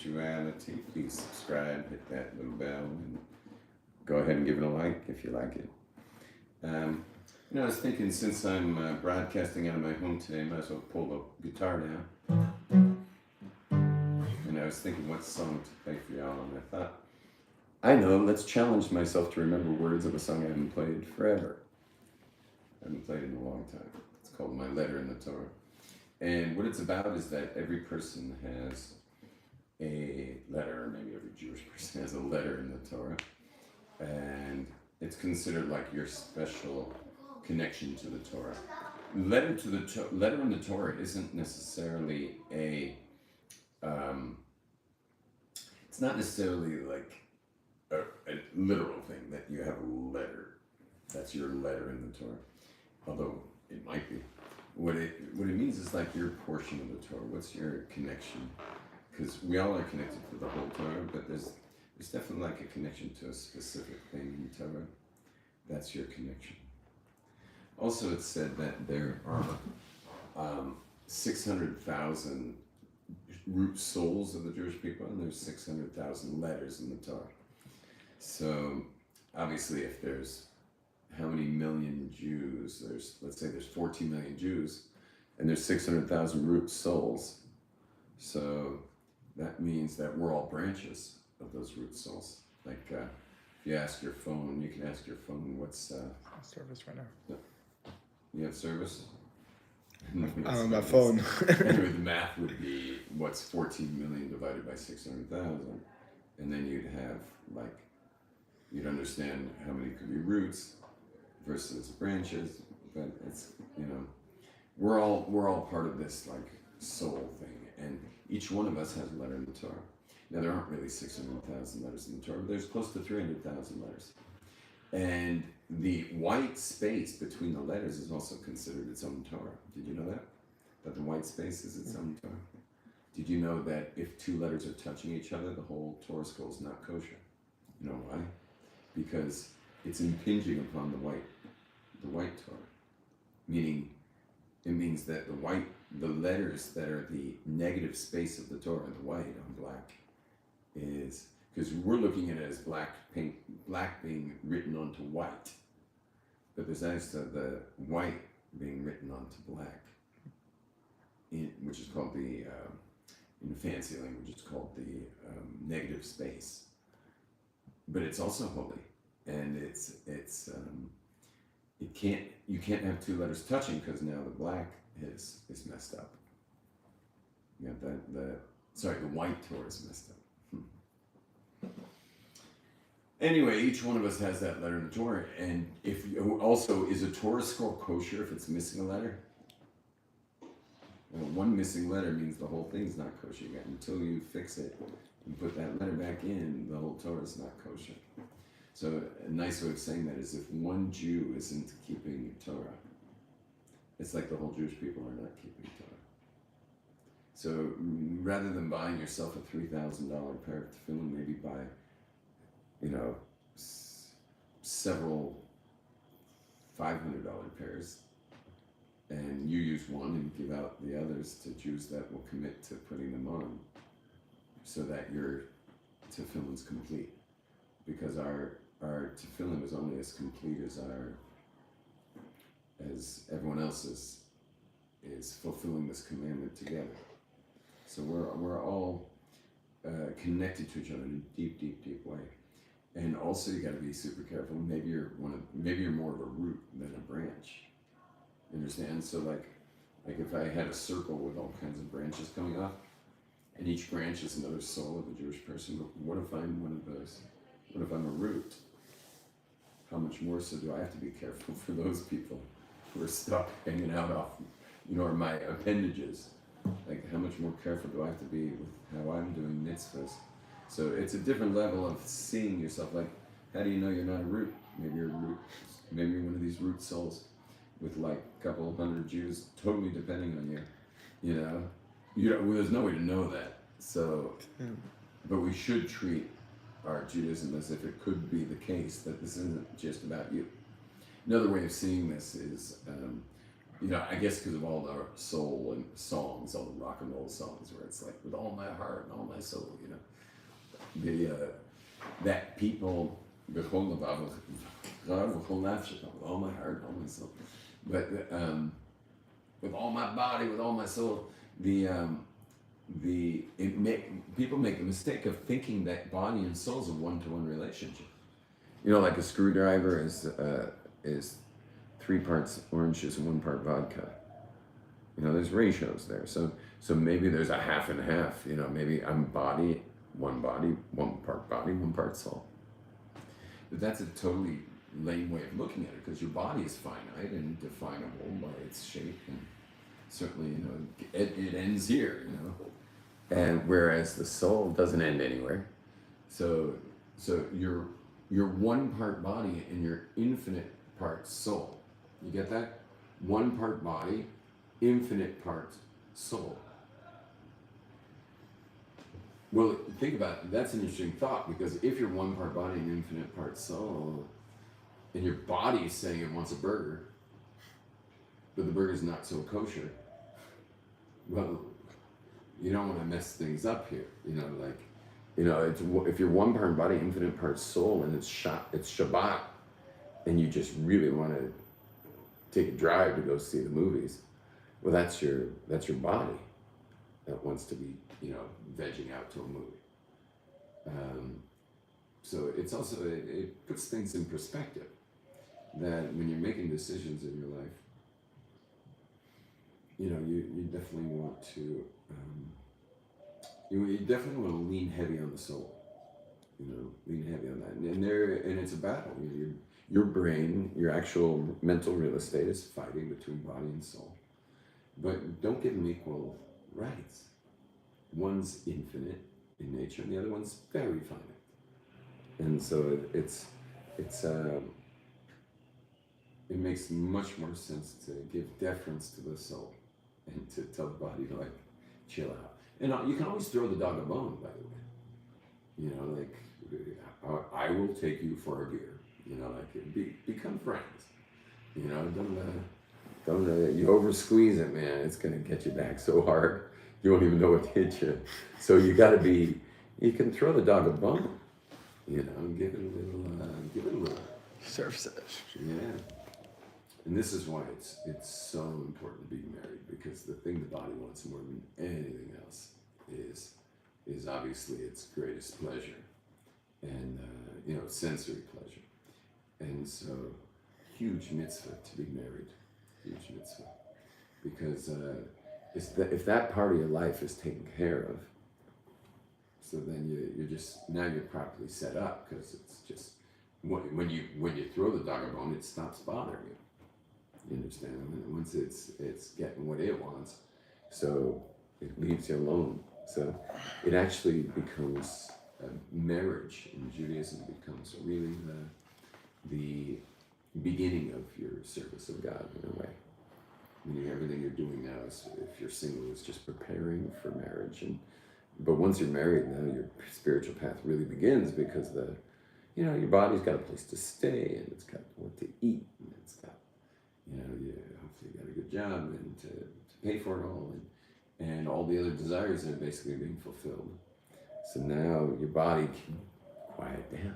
spirituality, please subscribe, hit that little bell, and go ahead and give it a like if you like it. I was thinking, since I'm broadcasting out of my home today, I might as well pull the guitar down. And I was thinking what song to play for y'all, and I thought, I know, let's challenge myself to remember words of a song I haven't played forever. I haven't played in a long time. It's called My Letter in the Torah. And what it's about is that every person has a letter, or maybe every Jewish person has a letter in the Torah. And it's considered like your special connection to the Torah. Letter in the Torah isn't necessarily it's not necessarily like a literal thing that you have a letter. That's your letter in the Torah. Although it might be. What it means is like your portion of the Torah. What's your connection? Because we all are connected to the whole Torah, but there's definitely like a connection to a specific thing in Torah. That's your connection. Also, it's said that there are 600,000 root souls of the Jewish people, and there's 600,000 letters in the Torah. So, obviously, if there's how many million Jews, let's say there's 14 million Jews, and there's 600,000 root souls. So, that means that we're all branches of those root souls. Like, if you ask your phone, you can ask your phone, what's... service right now. You have service? On my phone. Anyway, the math would be, what's 14 million divided by 600,000? And then you'd have, like, you'd understand how many could be roots versus branches. But it's, we're all part of this, like, soul thing. And each one of us has a letter in the Torah. Now, there aren't really 600,000 letters in the Torah, but there's close to 300,000 letters. And the white space between the letters is also considered its own Torah. Did you know that? That the white space is its own Torah? Did you know that if two letters are touching each other, the whole Torah scroll is not kosher? You know why? Because it's impinging upon the white Torah. Meaning, it means that the letters that are the negative space of the Torah, the white on black, is... Because we're looking at it as black being written onto white. But there's actually the white being written onto black, which is called in fancy language, it's called the negative space. But it's also holy. And you can't have two letters touching because now the black is messed up. The white Torah is messed up. Anyway, each one of us has that letter in the Torah, and is a Torah scroll kosher if it's missing a letter? Well, one missing letter means the whole thing's not kosher yet. Until you fix it and put that letter back in, the whole Torah is not kosher. So a nice way of saying that is if one Jew isn't keeping Torah, it's like the whole Jewish people are not keeping Torah. So rather than buying yourself a $3,000 pair of tefillin, maybe buy several $500 pairs, and you use one and give out the others to Jews that will commit to putting them on, so that your tefillin's complete. Because our tefillin is only as complete as everyone else is fulfilling this commandment together. So we're all connected to each other in a deep, deep, deep way. And also, you got to be super careful. Maybe you're more of a root than a branch. You understand? So like if I had a circle with all kinds of branches coming off, and each branch is another soul of a Jewish person, but what if I'm one of those? What if I'm a root? How much more so do I have to be careful for those people who are stuck hanging out off, or my appendages? Like, how much more careful do I have to be with how I'm doing mitzvahs? So it's a different level of seeing yourself. Like, how do you know you're not a root? Maybe you're a root. Maybe you're one of these root souls with like a couple hundred Jews totally depending on you. There's no way to know that. So, but we should treat our Judaism as if it could be the case that this isn't just about you. Another way of seeing this is, I guess because of all the soul and songs, all the rock and roll songs, where it's like with all my heart and all my soul, that people, with all my heart, all my soul, but with all my body, with all my soul, people make the mistake of thinking that body and soul is a one-to-one relationship. You know, like a screwdriver is 3 parts orange juice and 1 part vodka. You know, there's ratios there. So maybe there's a half and half. You know, maybe I'm body, 1 part soul. But that's a totally lame way of looking at it, because your body is finite and definable by its shape, and certainly, you know, it ends here. You know, and whereas the soul doesn't end anywhere. So you're 1 part body and you're infinite part soul. You get that? 1 part body, infinite part soul. Well, think about it. That's an interesting thought, because if you're 1 part body and infinite part soul, and your body is saying it wants a burger, but the burger's not so kosher, well, you don't want to mess things up here. You know, like, you know, if you're 1 part body, infinite part soul, and it's Shabbat, and you just really want to take a drive to go see the movies, well, that's your body that wants to be, you know, vegging out to a movie. So it's also, it puts things in perspective, that when you're making decisions in your life, you know, you definitely want to, you definitely want to lean heavy on the soul, you know, lean heavy on that. And it's a battle. Your brain, your actual mental real estate is fighting between body and soul. But don't give them equal rights. One's infinite in nature, and the other one's very finite. And so it makes much more sense to give deference to the soul and to tell the body to, like, chill out. And you can always throw the dog a bone, by the way. You know, like, I will take you for a beer. You know, like, become friends. You know, don't you over squeeze it, man. It's gonna get you back so hard you won't even know what hit you. So you can throw the dog a bone. You know, give it a little Surf session. Yeah. And this is why it's so important to be married, because the thing the body wants more than anything else is obviously its greatest pleasure, and you know, sensory pleasure. And so, huge mitzvah to be married, huge mitzvah, because if that part of your life is taken care of, so then you're properly set up, because it's just when you throw the dog a bone, it stops bothering you. You understand? And once it's getting what it wants, so it leaves you alone. So it actually becomes marriage in Judaism becomes really the beginning of your service of God in a way. Meaning everything you're doing now is, if you're single, is just preparing for marriage. But once you're married, now your spiritual path really begins, because your body's got a place to stay, and it's got what to eat, and it's got, hopefully you got a good job, and to pay for it all, and all the other desires are basically being fulfilled. So now your body can quiet down.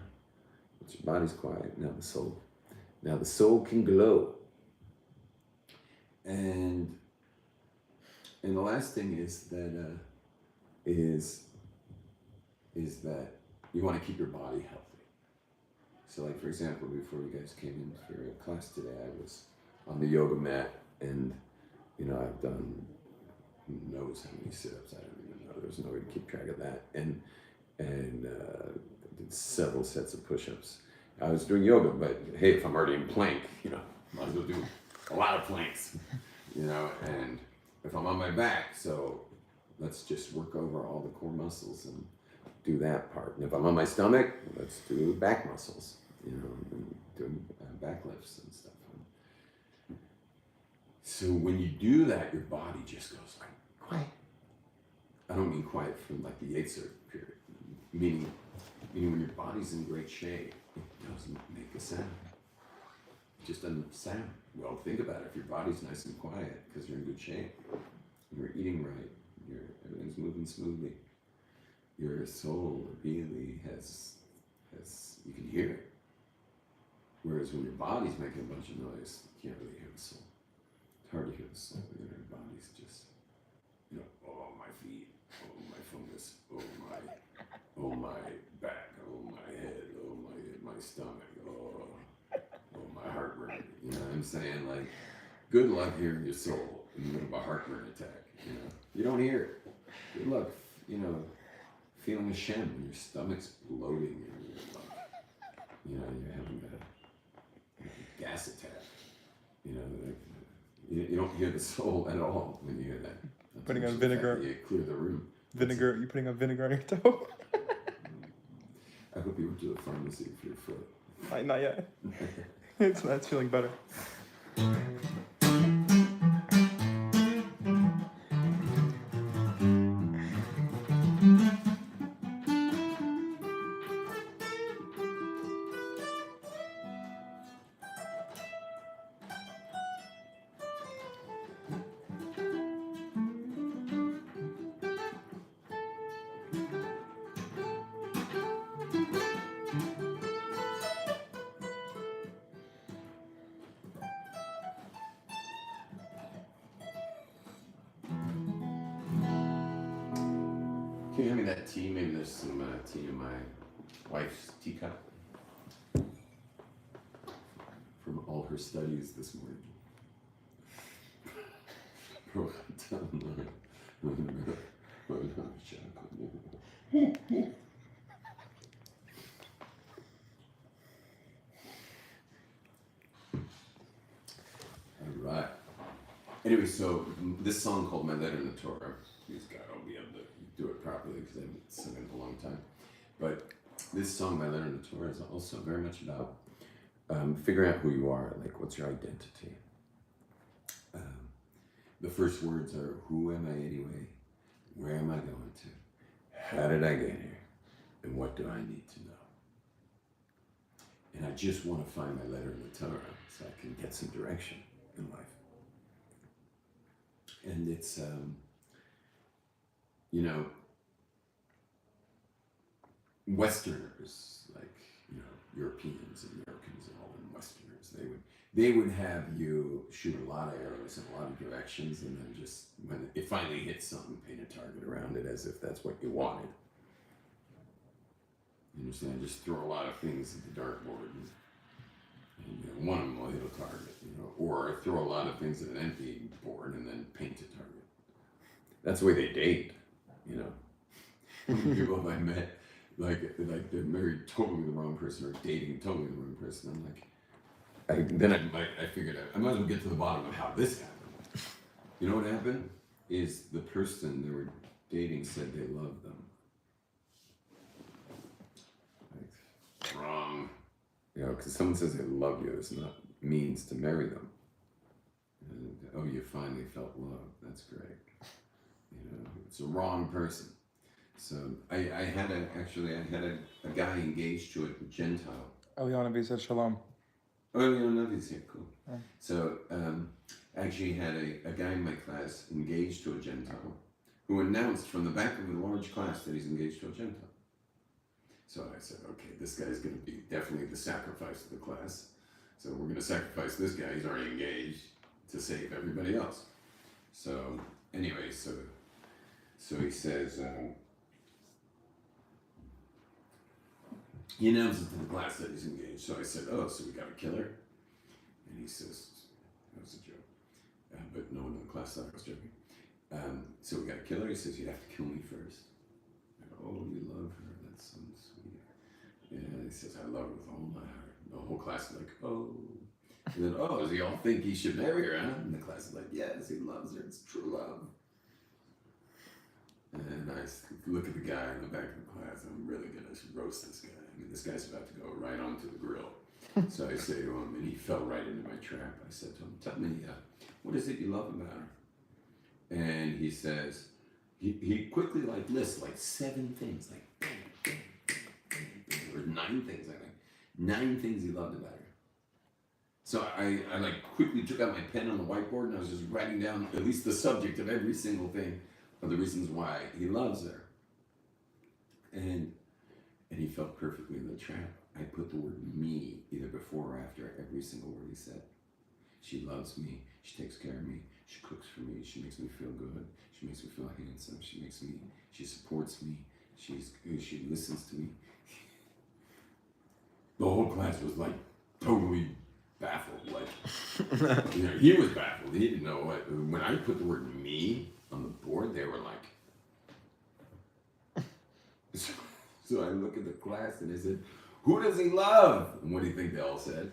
Once your body's quiet, now the soul can glow. And the last thing is that that you want to keep your body healthy. So, like, for example, before you guys came in for a class today, I was on the yoga mat, and I've done who knows how many sit-ups. I don't even know. There's no way to keep track of that. And did several sets of push-ups. I was doing yoga, but hey, if I'm already in plank, might as well do a lot of planks, and if I'm on my back, so let's just work over all the core muscles and do that part. And if I'm on my stomach, let's do back muscles, doing back lifts and stuff. So when you do that, your body just goes like quiet. I don't mean quiet from like the Yetzer period, meaning when your body's in great shape, it doesn't make a sound. It just doesn't sound. Well, think about it. If your body's nice and quiet because you're in good shape, and you're eating right, everything's moving smoothly, your soul really has you can hear it. Whereas when your body's making a bunch of noise, you can't really hear the soul. It's hard to hear the soul. You know, your body's just, oh my feet, oh my fingers, oh my back, oh my head, oh my stomach, oh my heartburn. You know what I'm saying? Like, good luck hearing your soul in the middle of a heartburn attack. You don't hear it. Good luck, feeling Hashem when your stomach's bloating and you're having a gas attack. You don't hear the soul at all when you hear that. Putting on vinegar. You clear the room. Vinegar. You putting on vinegar on your toe? I hope you went to the pharmacy for your foot. Not yet. It's feeling better. Can you hand me that tea? Maybe there's some tea in my wife's teacup from all her studies this morning. All right. Anyway, so this song called "My Letter in the Torah." Please God, I'll be able to do it properly because I haven't sung it in a long time. But this song, "My Letter in the Torah," is also very much about figuring out who you are. Like, what's your identity? The first words are, "Who am I anyway? Where am I going to? How did I get here? And what do I need to know?" And I just want to find my letter in the Torah so I can get some direction in life. And it's, Westerners, like, Europeans and Americans and all them Westerners, they would have you shoot a lot of arrows in a lot of directions, and then just, when it finally hits something, paint a target around it as if that's what you wanted. You understand? Just throw a lot of things at the dartboard, and one of them will hit a target, or throw a lot of things at an empty board and then paint a target. That's the way they date, How many people have I met, like they're married totally the wrong person or dating totally the wrong person? I'm like, I figured out, I might as well get to the bottom of how this happened. You know what happened? Is the person they were dating said they loved them. Like, wrong. Because someone says they love you, it's not means to marry them. And, oh, you finally felt love. That's great. It's a wrong person. So I had a guy engaged to a Gentile. Eliana B said shalom. Oh, Eliana, yeah, cool. Oh. So I actually had a guy in my class engaged to a Gentile who announced from the back of a large class that he's engaged to a Gentile. So I said, okay, this guy's going to be definitely the sacrifice of the class. So we're going to sacrifice this guy. He's already engaged to save everybody else. So anyway, so he says, he announces to the class that he's engaged. So I said, oh, so we got a killer? And he says, that was a joke. But no one in the class thought I was joking. So we got a killer. He says, you have to kill me first. I go, oh, you love her. That's so sweet. Yeah, he says, I love her with all my heart. The whole class is like, oh. And then, oh, does he all think he should marry her, huh? And the class is like, yes, he loves her. It's true love. And I look at the guy in the back of the class. I'm really going to roast this guy. I mean, this guy's about to go right onto the grill. So I say to him, and he fell right into my trap. I said to him, tell me, what is it you love about her? And he says, he quickly lists 7 things, or 9 things, I think. 9 things he loved about her. So I quickly took out my pen on the whiteboard and I was just writing down at least the subject of every single thing of the reasons why he loves her. And he felt perfectly in the trap. I put the word me either before or after every single word he said. She loves me. She takes care of me. She cooks for me. She makes me feel good. She makes me feel handsome. She supports me. She listens to me. The whole class was like totally baffled. Like, he was baffled. He didn't know what. When I put the word me on the board, they were like. So I look at the class and I said, "Who does he love?" And what do you think they all said?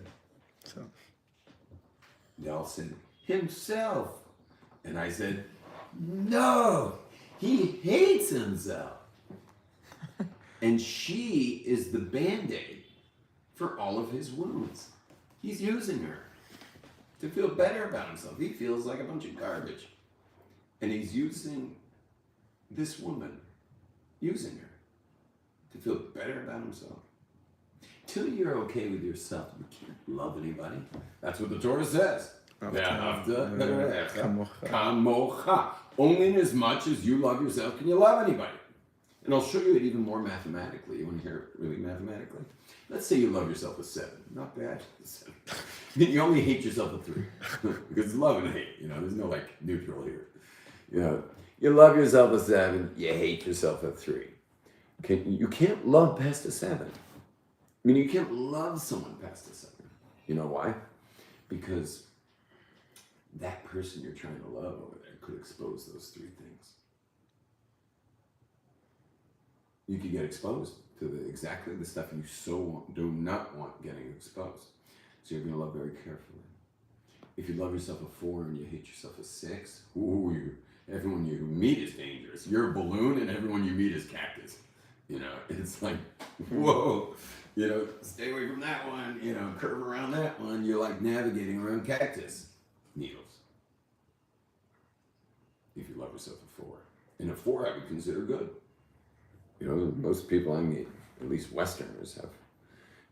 They all said, "Himself." And I said, "No, he hates himself." And she is the Band-Aid for all of his wounds. He's using her to feel better about himself. He feels like a bunch of garbage. And he's using this woman, using her to feel better about himself. Till you're okay with yourself, you can't love anybody. That's what the Torah says. Kamocha. Only in as much as you love yourself can you love anybody. And I'll show you it even more mathematically. You want to hear it really mathematically? Let's say you love yourself a 7. Not bad. 7. You only hate yourself a 3. Because it's love and hate. There's no like neutral here. You love yourself a 7. You hate yourself a 3. You can't love past a 7. You can't love someone past a 7. You know why? Because that person you're trying to love over there could expose those 3 things. You could get exposed to exactly the stuff you do not want getting exposed. So you're going to love very carefully. If you love yourself a 4 and you hate yourself a 6, everyone you meet is dangerous. You're a balloon and everyone you meet is cactus. It's like, whoa, stay away from that one, curve around that one. You're like navigating around cactus needles. If you love yourself a 4. And a 4 I would consider good. Most people I meet, at least Westerners, have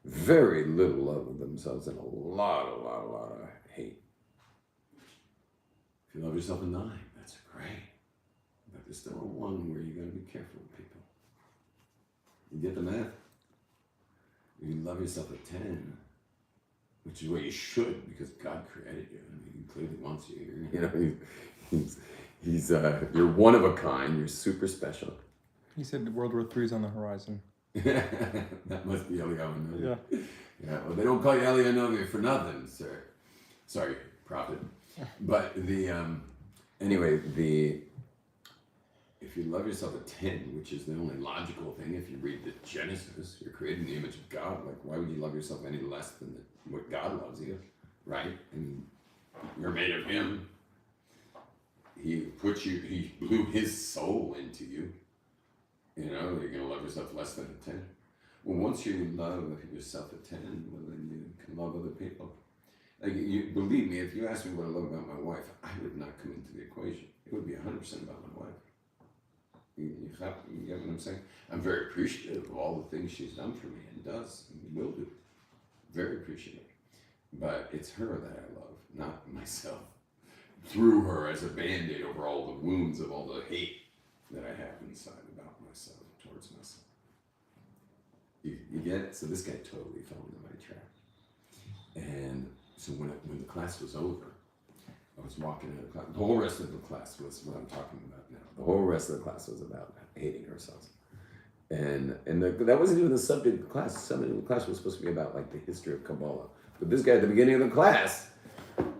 very little love of themselves and a lot of hate. If you love yourself a 9, that's great. But there's still a 1 where you got to be careful with people. You get the math? If you love yourself a 10, which is what you should, because God created you. He clearly wants you. You're one of a kind. You're super special. He said World War III is on the horizon. That must be Eliyahu. Yeah. Yeah. Well, they don't call you Eliyahu for nothing, sir. Sorry, prophet. But if you love yourself a 10, which is the only logical thing, if you read the Genesis, you're created in the image of God. Like, why would you love yourself any less than what God loves you, right? You're made of Him. He blew His soul into you. You're going to love yourself less than a 10. Well, once you love yourself a 10, well, then you can love other people. Like, believe me, if you ask me what I love about my wife, I would not come into the equation. It would be 100% about my wife. You get what I'm saying? I'm very appreciative of all the things she's done for me and does and will do. Very appreciative. But it's her that I love, not myself. Through her as a Band-Aid over all the wounds of all the hate that I have inside about myself, towards myself. You get it? So this guy totally fell into my trap. And so when the class was over, I was walking out of class. The whole rest of the class was what I'm talking about now. The whole rest of the class was about hating ourselves. And that wasn't even the subject of the class. The subject of the class was supposed to be about like the history of Kabbalah. But this guy at the beginning of the class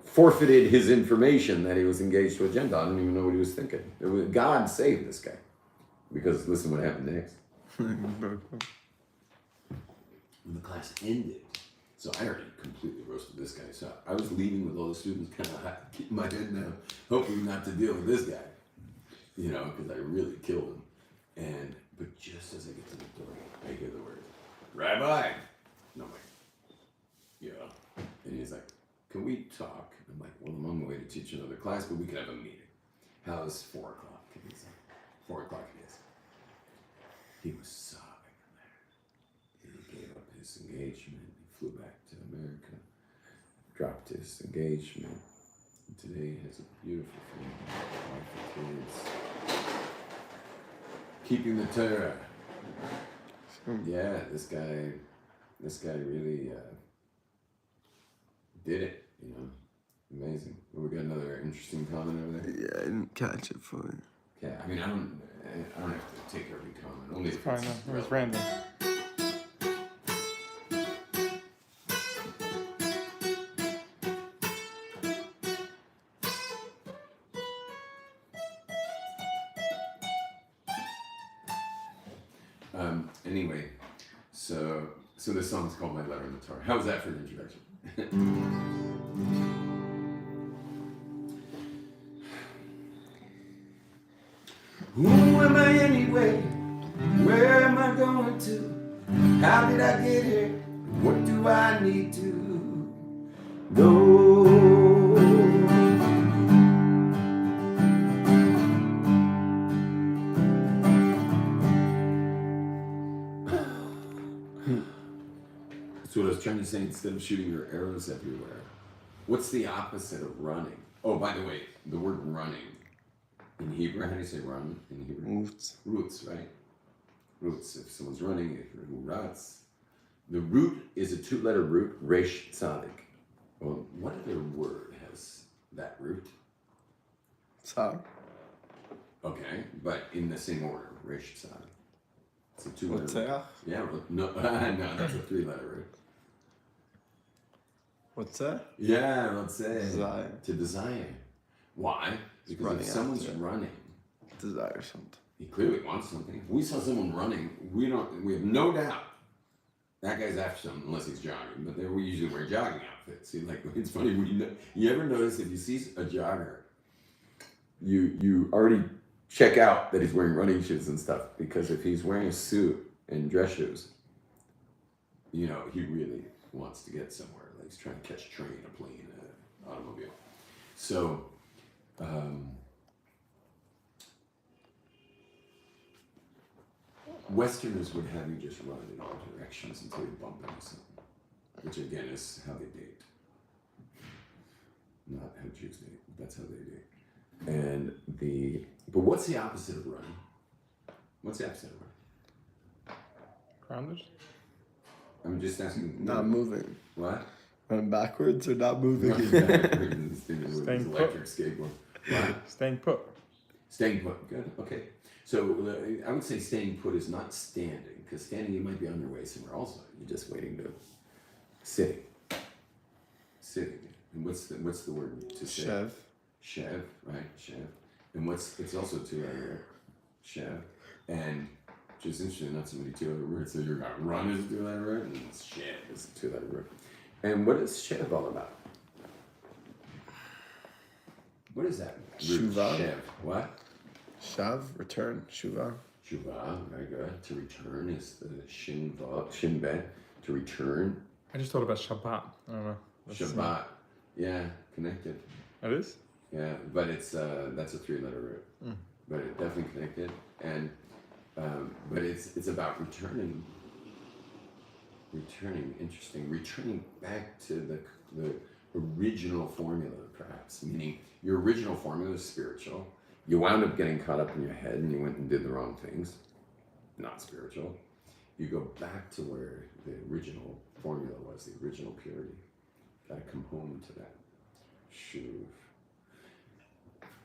forfeited his information that he was engaged to a Gentile. I didn't even know what he was thinking. God saved this guy. Because listen what happened next. When the class ended, so I already completely roasted this guy. So I was leaving with all the students kind of keeping my head down, hoping not to deal with this guy. Because I really killed him. But just as I get to the door, I hear the word, "Rabbi." And I'm like, yeah. And he's like, "Can we talk?" I'm like, "Well, I'm on my way to teach another class, but we could have a meeting." How's 4 o'clock? And he's like, 4 o'clock it is. He was sobbing in there. He gave up his engagement. He flew back to America, dropped his engagement. And today he has a beautiful family, wife and kids. Keeping the Torah. Yeah, this guy really did it. Amazing. Well, we got another interesting comment over there. Yeah, I didn't catch it fully. Yeah, I mean, I don't have to take every comment. Only if Fine, it's no, it was relevant. random. Anyway, so this song's called My Letter in the Torah. How's that for an introduction? Who am I anyway? Where am I going to? How did I get here? What do I need to know? That's what I was trying to say. Instead of shooting your arrows everywhere, what's the opposite of running? Oh, by the way, the word running in Hebrew, how do you say run in Hebrew? Roots, right? Roots. If someone's running, if you're rats. The root is a two-letter root, resh tzadik. Well, what other word has that root? Tzad. Okay, but in the same order, resh tzadik. It's a two-letter root. Rotzeach? Yeah, no, that's a three-letter root. What's that? Yeah, let's say Desire. to desire. Why? Because running if someone's after it. running, Desire something. he clearly wants something. If we saw someone running, we have no doubt that guy's after something unless he's jogging. But we usually wear jogging outfits. See, like it's funny when you ever notice if you see a jogger, you already check out that he's wearing running shoes and stuff, because if he's wearing a suit and dress shoes, he really wants to get somewhere. Like he's trying to catch a train, a plane, an automobile. So, Westerners would have you just run in all directions until you bump into something, which again is how they date. Not how Jews date, but that's how they date. But what's the opposite of running? What's the opposite of running? Grounded? I'm just asking. Not moving. What? Running backwards or not moving? Staying put. electric skateboard. What? Staying put. Staying put. Good. Okay. So I would say staying put is not standing, because standing you might be on your way somewhere also. You're just waiting to sitting. Sitting. And what's the word to sit? Shev. Shev, right? Shev. And it's also two-letter Shev. And which is interesting, not so many two-letter words. So you're got run is a two-letter word, and Shev is a two-letter word. And what is Shev all about? What is that? Shuvah. Shev. What? Shav, return. Shuvah. Shuvah, very good. To return is the shin bet. To return. I just thought about Shabbat. I don't know. Shabbat. Yeah, connected. It is? Yeah, but it's that's a three-letter root. But it's definitely connected, and but it's about returning. Interesting. Returning back to the original formula, perhaps. Meaning your original formula is spiritual. You wound up getting caught up in your head, and you went and did the wrong things. Not spiritual. You go back to where the original formula was, the original purity. Got to come home to that. Shuv.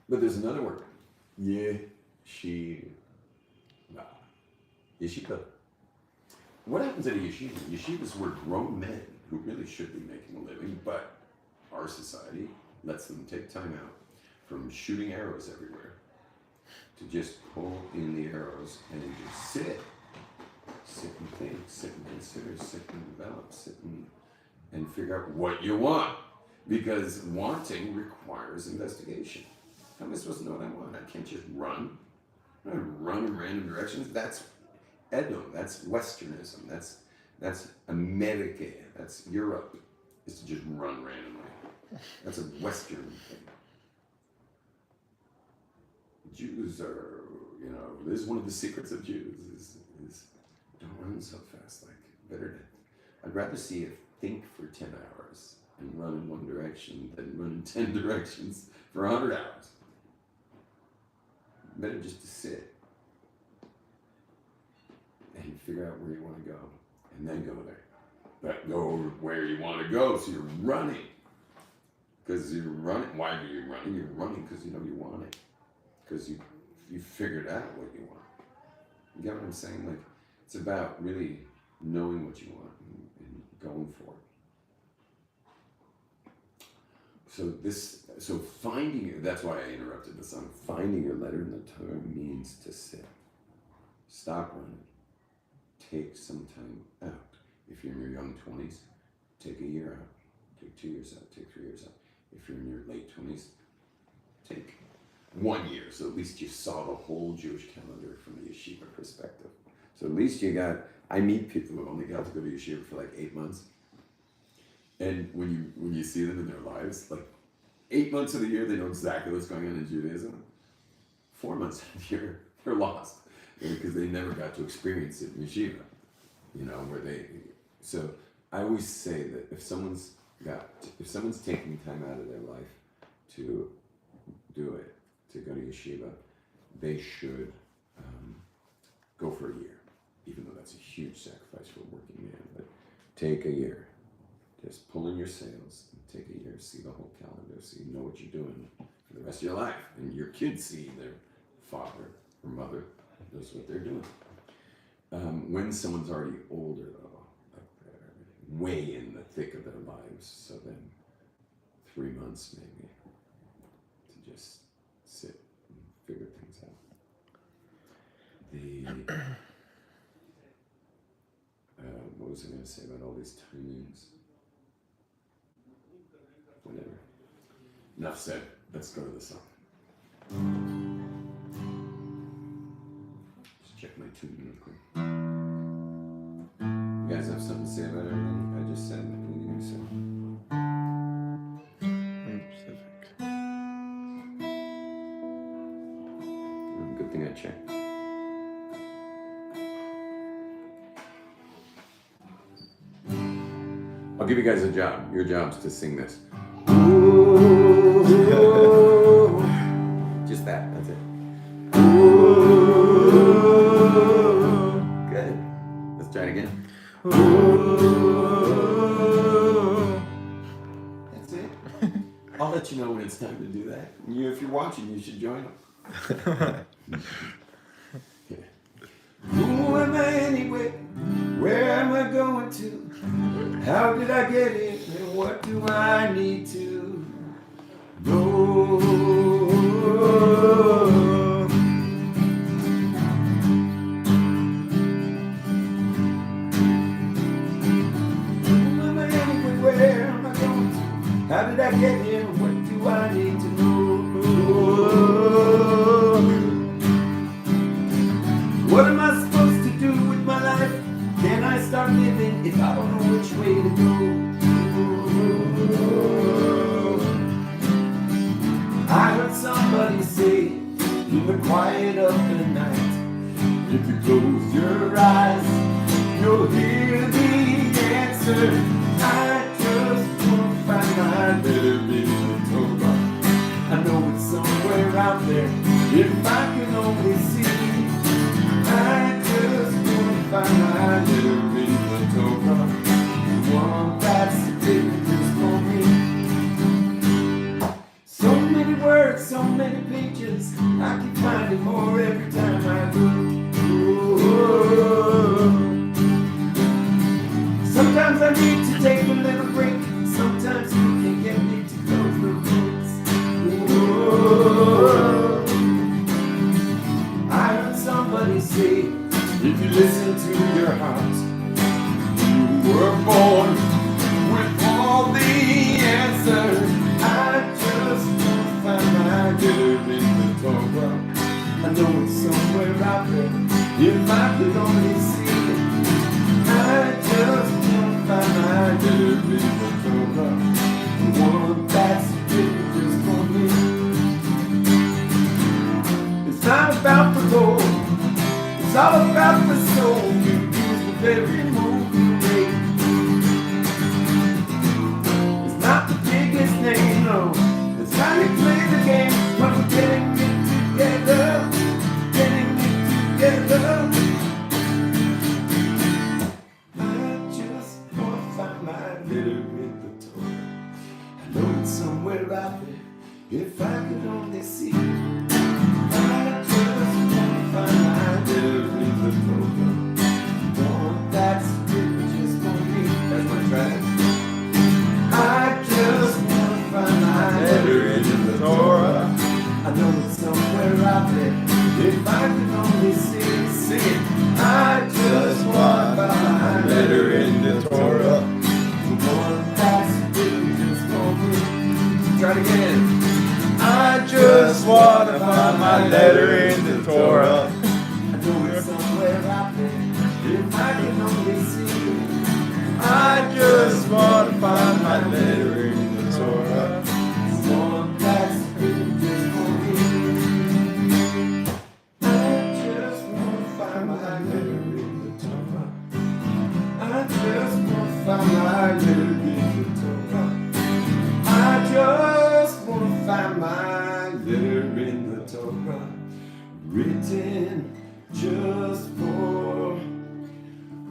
But there's another word. Yeshiva. Yeshiva. What happens at a yeshiva? Yeshivas were grown men who really should be making a living, but our society lets them take time out from shooting arrows everywhere to just pull in the arrows and just sit and think, sit and consider, sit and develop, sit and figure out what you want. Because wanting requires investigation. How am I supposed to know what I want? I can't just run. I'm not gonna run in random directions. That's Edom. That's Westernism. That's America. That's Europe. Is to just run randomly. That's a Western thing. Jews are, this is one of the secrets of Jews is don't run so fast. I'd rather see you think for 10 hours and run in one direction than run in 10 directions for 100 hours. Better just to sit and figure out where you want to go, and then go there. But go where you want to go, so you're running. Because you're running. Why are you running? You're running because you know you want it. Because you figured out what you want. You get what I'm saying? Like, it's about really knowing what you want and going for it. So finding, that's why I interrupted the song. Finding your letter in the Torah means to sit. Stop running. Take some time out. If you're in your young 20s, take a year out. Take 2 years out. Take 3 years out. If you're in your late 20s, take 1 year. So at least you saw the whole Jewish calendar from the yeshiva perspective. So at least you got, I meet people who only got to go to yeshiva for like 8 months. And when you see them in their lives, like 8 months of the year, they know exactly what's going on in Judaism. 4 months of the year, they're lost. Because they never got to experience it in yeshiva. So I always say that if someone's taking time out of their life to do it, to go to yeshiva, they should go for a year, even though that's a huge sacrifice for a working man. But take a year. Just pull in your sails and take a year, see the whole calendar, so you know what you're doing for the rest of your life. And your kids see their father or mother knows what they're doing. When someone's already older, though, like they're way in the thick of their lives, so then 3 months maybe to just sit and figure things out. What was I going to say about all these timings? Whatever. Enough said. Let's go to the song. Just check my tune real quick. You guys have something to say about everything I just said? Anything you say? Specific. Good thing I checked. I'll give you guys a job. Your job's to sing this. Just that. That's it. Good. Let's try it again. That's it. I'll let you know when it's time to do that. If you're watching, you should join them. Yeah. Who am I anyway? Where am I going to? How did I get here? And what do I need to know? Who am I anyway? Where am I going to? How did I get here? And what do I need to know? What am I supposed to do with my life? Can I start living if I don't know which way to go? I heard somebody say in the quiet of the night, if you close your eyes, you'll hear the answer. I just want to find my letter in the Torah. I know it's somewhere out there, if I can only see. I just want to find my letter in the Torah, the one that's written just for me. So many words, so many pages, I keep finding more every time I go. Sometimes I need to take a little break, sometimes you can get me to close the books. I heard somebody say, if you listen to your heart, you were born with all the answers. I just want to find my letter in the Torah. I know it's somewhere out there, if I could only see it. I just want to find my letter in the Torah, the one that's written just for me. It's not about the gold, it's all about the soul. You use with every move you make. It's not the biggest name, no. It's how you play the game when we're getting it together. Getting it together. If I could only see, I just wanna find my letter in the Torah. One that's written just for me. That's my track. I just wanna find my letter in the Torah. I know it's somewhere out there. If I could only see it, sing it. I just wanna find my letter in the Torah. The one that's written just for me. Try it again. I just wanna find my letter in the Torah. I know it's somewhere out there. If I can only see it. I just wanna find my letter in the Torah. The one that's written just for me. I just wanna find my letter in the Torah. I just wanna find my letter in the Torah. I just wanna find my letter in the Torah, written just for.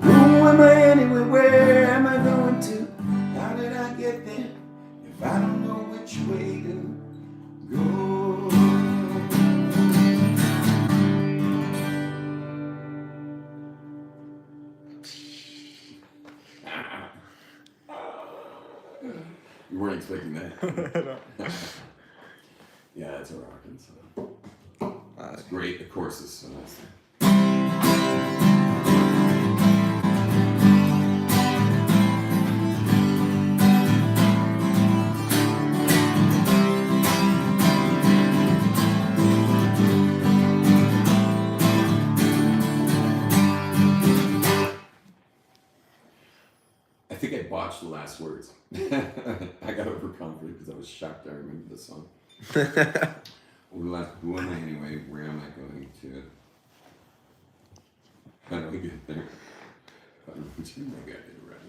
Who am I anyway? Where am I going to? How did I get there? If I don't know which way to go. You weren't expecting that. Yeah, it's a rockin' song. It's great. The chorus is so nice. I think I botched the last words. I got overconfident because I was shocked I remembered the song. Who am I anyway? Where am I going to? How do I get there? What do you think I did right?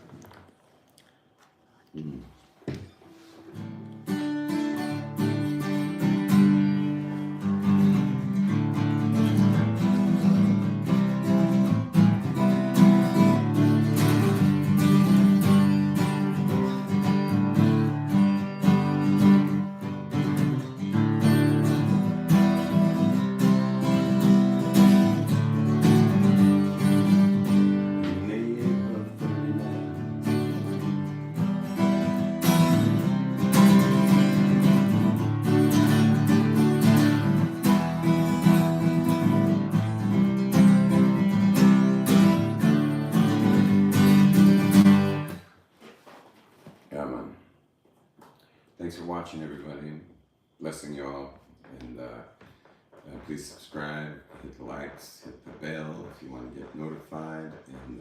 Thanks for watching, everybody. Blessing y'all. And please subscribe, hit the likes, hit the bell if you want to get notified. And